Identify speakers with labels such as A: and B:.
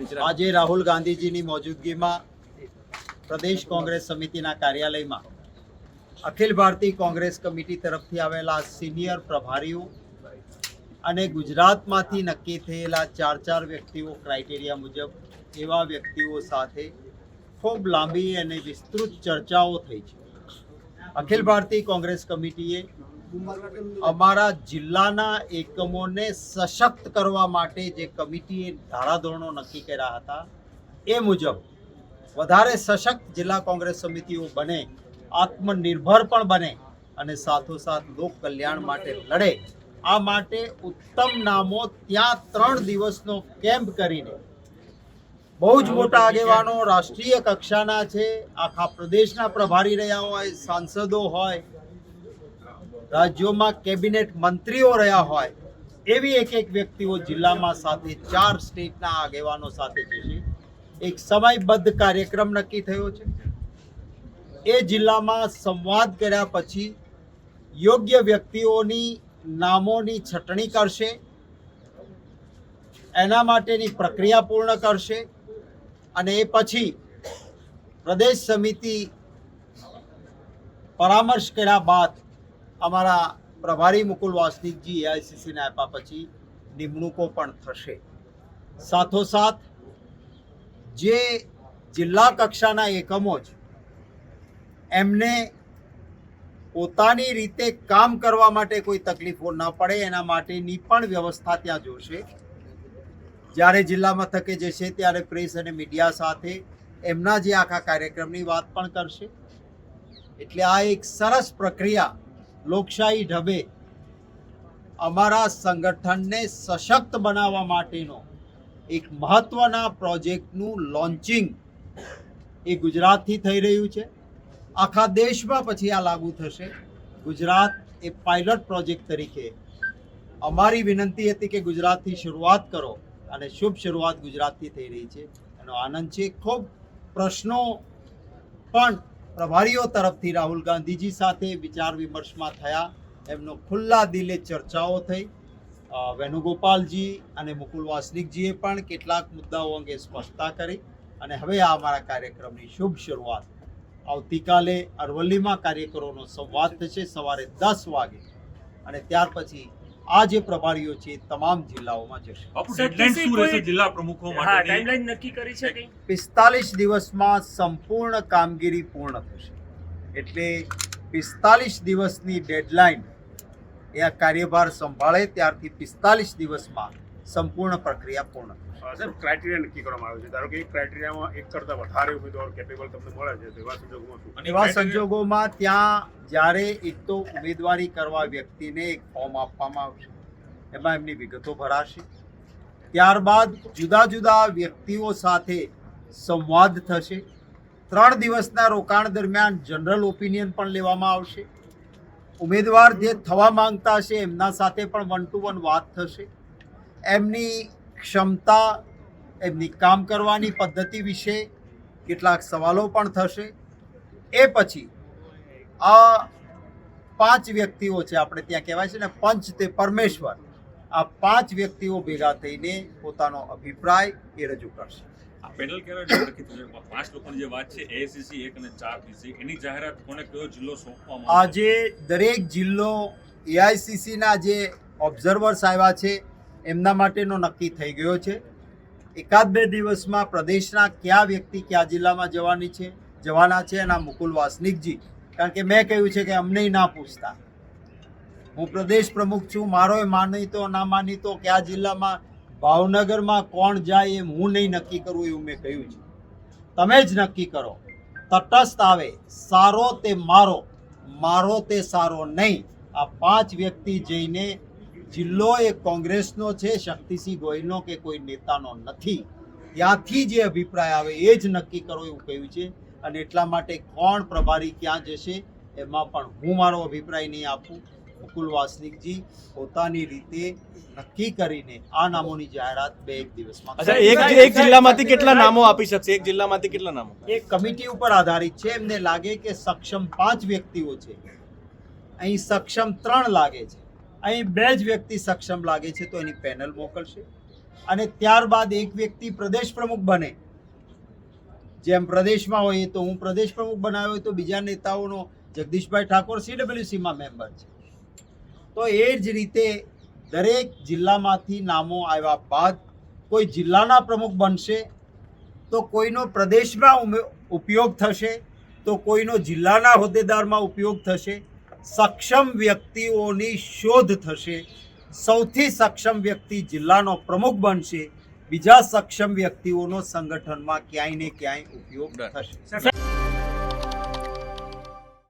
A: આજે રાહુલ ગાંધીજીની મોજૂદગીમાં પ્રદેશ કોંગ્રેસ સમિતિના કાર્યાલયમાં અખિલ ભારતીય કોંગ્રેસ કમિટી તરફથી આવેલા સિનિયર પ્રભારીઓ અને ગુજરાતમાંથી નક્કી થયેલા ચાર વ્યક્તિઓ ક્રાઇટેરિયા મુજબ એવા વ્યક્તિઓ સાથે ખૂબ લાંબી અને વિસ્તૃત ચર્ચાઓ થઈ છે. અખિલ ભારતીય કોંગ્રેસ કમિટીએ અમારા જિલ્લાના એકમોને સશક્ત કરવા માટે જે કમિટીએ ધારાધોરણો નક્કી કર્યા હતા એ મુજબ વધારે સશક્ત જિલ્લા કોંગ્રેસ સમિતિઓ બને, આત્મનિર્ભર પણ બને અને સાથોસાથ લોક કલ્યાણ માટે લડે. આ માટે ઉત્તમ નામો ત્યાં 3 દિવસનો કેમ્પ કરીને બહુ જ મોટા આગેવાનો રાષ્ટ્રીય કક્ષાના છે, આખા પ્રદેશના પ્રભારી રહ્યા હોય, સાંસદો હોય, રાજ્યોમાં કેબિનેટ મંત્રીઓ રહ્યા હોય, એવી એક વ્યક્તિઓ જિલ્લામાં સાથે 4 સ્ટેટના આગેવાનો સાથે જશે. એક સમયબદ્ધ કાર્યક્રમ નક્કી થયો છે. એ જિલ્લામાં સંવાદ કર્યા પછી યોગ્ય વ્યક્તિઓની નામોની છટણી કરશે, એના માટેની પ્રક્રિયા પૂર્ણ કરશે અને એ પછી પ્રદેશ સમિતિ પરામર્શ કર્યા બાદ અમારા પ્રભારી મુકુલ વાસનિકજી એઆઈસીસીને આપ્યા પછી નિમણૂકો પણ થશે. સાથોસાથ જે જિલ્લા કક્ષાના એકમો છે એમને પોતાની રીતે કામ કરવા માટે કોઈ તકલીફો ન પડે એના માટેની પણ વ્યવસ્થા ત્યાં જોશે. જ્યારે જિલ્લા મથકે જશે ત્યારે પ્રેસ અને મીડિયા સાથે એમના જે આખા કાર્યક્રમની વાત પણ કરશે. એટલે આ એક સરસ પ્રક્રિયા લોકશાહી ઢબે અમારા સંગઠનને સશક્ત બનાવવા માટેનો એક મહત્વના પ્રોજેક્ટનું લોન્ચિંગ એ ગુજરાતથી થઈ રહ્યું છે. આખા દેશમાં પછી આ લાગુ થશે. ગુજરાત એ પાયલોટ પ્રોજેક્ટ તરીકે અમારી વિનંતી હતી કે ગુજરાતથી શરૂઆત કરો અને શુભ શરૂઆત ગુજરાતથી થઈ રહી છે. એનો આનંદ છે. ખૂબ પ્રશ્નો પણ પ્રભારીઓ તરફથી રાહુલ ગાંધીજી સાથે વિચાર વિમર્શમાં થયા. એમનો ખુલ્લા દિલે ચર્ચાઓ થઈ. વેણુગોપાલજી અને મુકુલ વાસનિકજીએ પણ કેટલાક મુદ્દાઓ અંગે સ્પષ્ટતા કરી અને હવે આ અમારા કાર્યક્રમની શુભ શરૂઆત આવતીકાલે અરવલ્લીમાં કાર્યકરોનો સંવાદ થશે સવારે 10 વાગે અને ત્યાર પછી આ જે પ્રભારીઓ છે તમામ જિલ્લાઓમાં જશે. 45 દિવસમાં સંપૂર્ણ કામગીરી પૂર્ણ થશે. એટલે 45 દિવસની ડેડલાઇન એ આ કાર્યભાર સંભાળે ત્યારથી 45 દિવસમાં સંપૂર્ણ પ્રક્રિયા પૂર્ણ થશે.
B: સાહેબ, ક્રાઇટેરિયા નક્કી કરવામાં આવે છે. ધારો કે એક ક્રાઇટેરિયામાં એક કરતાં વધારે ઉમેદવાર કેપેબલ તમને મળે છે, તો એવા સંજોગોમાં શું?
A: એવા સંજોગોમાં ત્યાં જ્યારે એક તો ઉમેદવારી કરવા વ્યક્તિને એક ફોર્મ આપવામાં આવશે, એમાં એમની વિગતો ભરાશે. ત્યારબાદ જુદા જુદા વ્યક્તિઓ સાથે સંવાદ થશે. 3 દિવસના રોકાણ દરમિયાન જનરલ ઓપિનિયન પણ લેવામાં આવશે. ઉમેદવાર જે થવા માંગતા હશે એમના સાથે પણ 1 to 1 વાત થશે. એમની ક્ષમતા, એમની કામ કરવાની પદ્ધતિ વિશે કેટલાક સવાલો પણ થશે. એ પછી આ 5 વ્યક્તિઓ છે, આપણે ત્યાં કહેવાય છે ને પંચ તે પરમેશ્વર, આ 5 વ્યક્તિઓ ભેગા થઈને પોતાનો અભિપ્રાય એ રજૂ કરશે.
C: પેનલ કેવા નક્કી થશે? 5 લોકોની જે વાત છે એઆઈસીસી 1 અને 4 પીસી, એની જાહેરાત કોને કયો જિલ્લો સોંપવામાં
A: આજે દરેક જિલ્લો એઆઈસીસીના જે ઓબ્ઝર્વર્સ આવ્યા છે એમના માટેનો નક્કી થઈ ગયો છે. 1-2 દિવસમાં પ્રદેશના કયા વ્યક્તિ કયા જિલ્લામાં જવાના છે એના મુકુલ વાસનિકજી, કારણ કે મેં કહ્યું છે કે અમને ના પૂછતા, હું પ્રદેશ પ્રમુખ છું, મારો એ માનીતો ના માનીતો કયા જિલ્લામાં ભાવનગરમાં કોણ જાય એ હું નહીં નક્કી કરું એવું મેં કહ્યું છે. તમે જ નક્કી કરો. તટસ્થ આવે, સારો તે મારો, મારો તે સારો નહીં. આ 5 વ્યક્તિ જઈને જિલ્લો એ કોંગ્રેસનો છે, શક્તિસિંહ ગોહિલનો કે કોઈ નેતાનો નથી, ત્યાંથી જે અભિપ્રાય આવે એ જ નક્કી કરો એવું કહ્યું છે. અને એટલા માટે કોણ પ્રભારી ક્યાં જશે એમાં પણ હું મારો અભિપ્રાય નહીં આપું. મુકુલ વાસનિકજી પોતાની રીતે નક્કી કરીને આ નામોની જાહેરાત 2-1 દિવસમાં.
D: એક જિલ્લામાંથી કેટલા નામો આપી શકશે? એક જિલ્લામાંથી કેટલા નામો?
A: એ કમિટી ઉપર આધારિત છે. એમને લાગે કે સક્ષમ 5 વ્યક્તિઓ છે, અહીં સક્ષમ 3 લાગે છે, અહીં 2 જ વ્યક્તિ સક્ષમ લાગે છે, તો એની પેનલ મોકલશે. અને ત્યારબાદ એક વ્યક્તિ પ્રદેશ પ્રમુખ બને, જેમ પ્રદેશમાં હોય તો હું પ્રદેશ પ્રમુખ બનાવ્યો હોય તો બીજા નેતાઓનો જગદીશભાઈ ઠાકોર CWCમાં મેમ્બર છે. તો એ જ રીતે દરેક જિલ્લામાંથી નામો આવ્યા બાદ કોઈ જિલ્લાના પ્રમુખ બનશે તો કોઈનો પ્રદેશમાં ઉપયોગ થશે તો કોઈનો જિલ્લાના હોદ્દેદારમાં ઉપયોગ થશે. સક્ષમ વ્યક્તિઓની શોધ થશે. સૌથી સક્ષમ વ્યક્તિ જિલ્લાનો પ્રમુખ બનશે, બીજા સક્ષમ વ્યક્તિઓનો સંગઠનમાં ક્યાંય ને ક્યાંય ઉપયોગ થશે.